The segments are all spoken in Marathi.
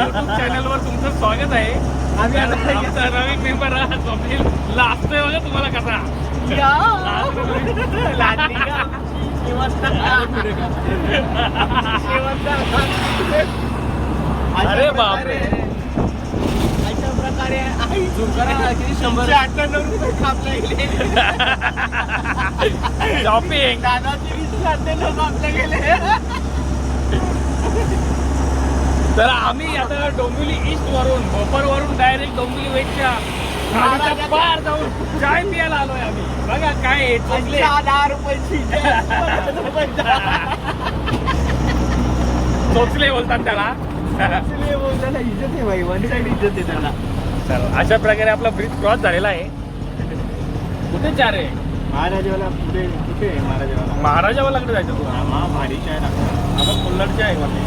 युट्यूब चॅनलवर तुमचं स्वागत आहे. आमचा नवीन मेंबर स्वप्नील लाजतोय बघा तुम्हाला कसा. अरे बापरे, अशा प्रकारे 198 रुपये कापले गेले. शॉपिंग दादाची 20 कापले गेले. तर आम्ही आता डोंबिवली ईस्ट वरून भोपर वरून डायरेक्ट डोंबिवली वेस्टच्या पार जाऊन चाय पियाला आलोय आम्ही. बघा काय आहे, चोचले 10 रुपयाची चोचले बोलतात त्याला. बोलताना इज्जत आहे भाई, वन साइड इज्जत आहे त्याला. अशा प्रकारे आपला ब्रिज क्रॉस झालेला आहे. कुठे चार आहे? महाराजावाला पुढे कुठे आहे? महाराजावाला महाराजावालाकडे जायचं तू. भारीच्या आहे ना, आपण कोल्हाडचे आहे वाटते.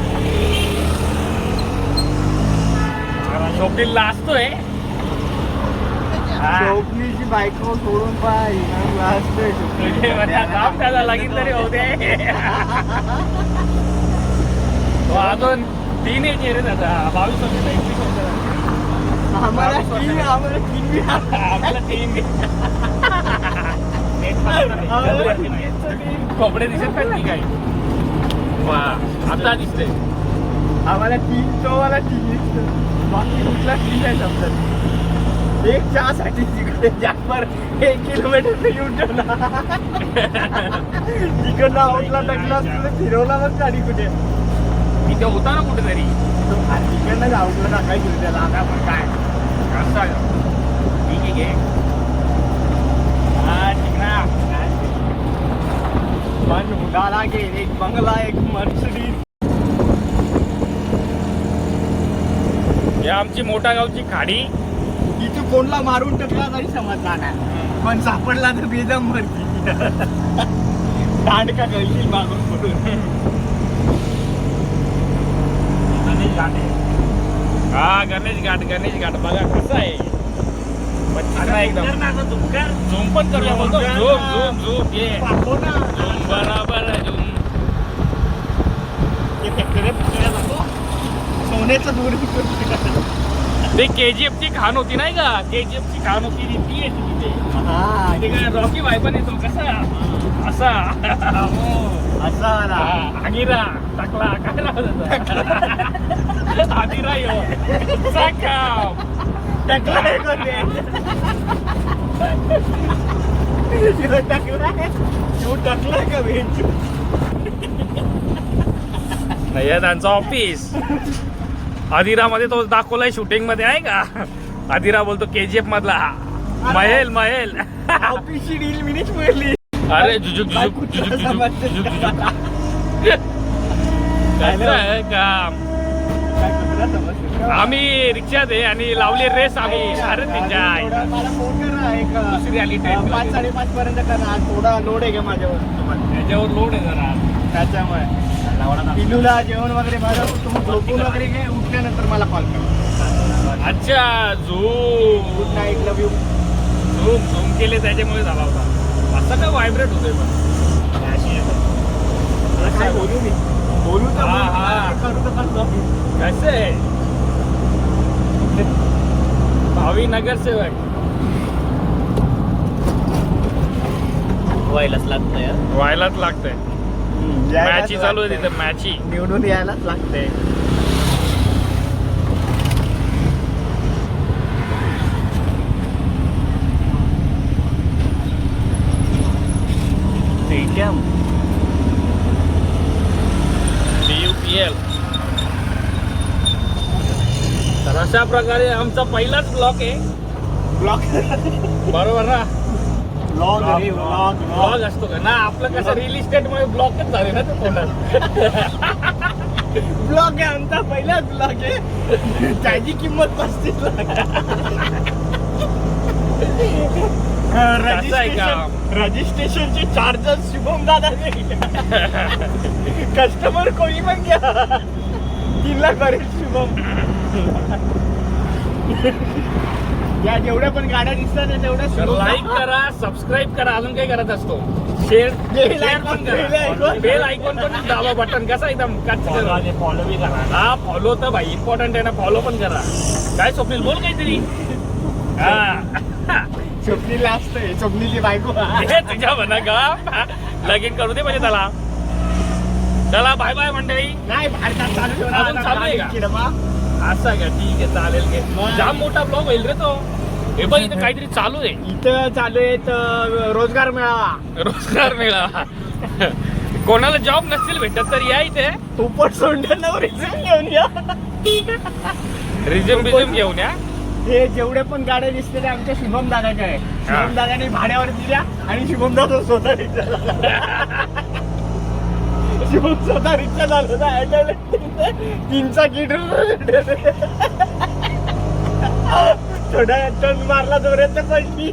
स्वप्नील लाजतोय. स्वप्नीची बायको सोडून पाय असतोय. त्याला लगीन तरी होते. अजून 3 एज रे दादा, 22 वर्ष 21 वर्ष. आम्हाला तीन कपडे दिसत नाही काही. आता दिसते आम्हाला 3, तो मला 3 बाकी कुठला 3 आहे समजत. एक चहासाठी तिकडे जागभर 1 किलोमीटर येऊन ठेवला. तिकडनं आउटला टाकला फिरवला मग गाडी कुठे. इथे होता ना कुठेतरी. तिकडनं आउटला टाकायची त्याला. आता पण काय असं ठीक आहे. पण उडाला गे एक बंगला, एक मर्सिडीज. ही आमची मोठा गावची खाडी. इथं कोणला मारून टाकला तरी समजणार नाही, पण सापडला तर बेदम मरती. दांडका गळशील मागून पडून. गणेश घाट आहे. हा गणेश घाट बघा कसं आहे. एकदम झूम पण करूया बोलतो. झूम ये झूम बराबर झूम. सोन्याचं दूर ते KGF ची खाण होती नाही का. KGF ची खाण होती ती येते तिथे. रॉकी भाई पण येतो कसा असा. असा आगिरा टाकला काय नाव आगिरा यो साकाव टाकला का वेच नाही त्यांचं ऑफिस. आदिरामध्ये तो दाखवलाय शूटिंग मध्ये आहे का. आदिरा बोलतो KGF मधला महेल ऑफिसची डील मिनिट मिळली. अरे जुजुक आहे काम. आम्ही रिक्षात आहे आणि लावली रेस आम्ही. अरे त्यांच्या मला फोन करा एक दुसरी आली ट्रेन. 5-5:30 पर्यंत करा. थोडा लोड आहे का माझ्यावर. त्याच्यावर लोड आहे जरा त्याच्यामुळे पिलूला जेवण वगैरे बरं तुम्ही झोपून वगैरे घे. उठल्यानंतर मला कॉल करा. अच्छा zoom good night, love you. Zoom केले त्याच्यामुळे झाला होता. असं काय व्हायब्रेट होतोय पण काय बोलू मी बोलू तर करू तर कसं आहे. भावी नगरसेवक व्हायलाच लागतंय. मॅची चालू आहे तिथे. मॅची निवडून यायलाच लागतंय. DUPL. तर अशा प्रकारे आमचा पहिलाच ब्लॉक आहे. ब्लॉक बरोबर ना. ब्लॉग असतो का ना. आपलं कसं रिअल इस्टेट मध्ये ब्लॉकच झाले ना ते तोंडात. ब्लॉग आहे आमचा पहिलाच ब्लॉग आहे. त्याची किंमत 35 लाख. रजिस्ट्रेशनचे चार्जेस शुभम दादा. कस्टमर कोणी पण घ्या 3 लाख करेल शुभम. या जेवढ्या पण गाड्या दिसतात ना तेवढ्या लाईक करा, सबस्क्राईब करा, अजून काय करत असतो शेअर पण करा, बेल आयकॉन पण दाबा बटन कसा एकदम फॉलो बी करा. हा फॉलो तर भाई इम्पॉर्टंट आहे ना, फॉलो पण करा. काय स्वप्नील बोल काहीतरी. हा स्वप्नीला असतंय, स्वप्नीची बायको. हे तुझ्या म्हणा का लगीन करू दे म्हणजे त्याला. चला बाय बाय मंडळी. नाही भारतात चालू अजून चालू आहे का? ठेवा. असं का, ठीक आहे चालेल घे. जाम मोठा ब्लॉग होईल रे तो. हे बघ इथं काहीतरी चालू आहे. इथं चालू आहे तर रोजगार मेळावा. रोजगार मेळावा. कोणाला जॉब नसतील भेटत तर या इथे. पोपट सोंडेला रिझ्यूम घेऊन या. रिझ्यूम घेऊन या. हे जेवढे पण गाड्या दिसते ते आमच्या शुभम दादाच्या आहे. शुभम दादाने भाड्यावर दिल्या आणि शुभम दादा स्वतः रिक्षा. शुभम स्वतः रिक्षा चालवता. 3चा किट थोड्या टन मारला जोरात पडली.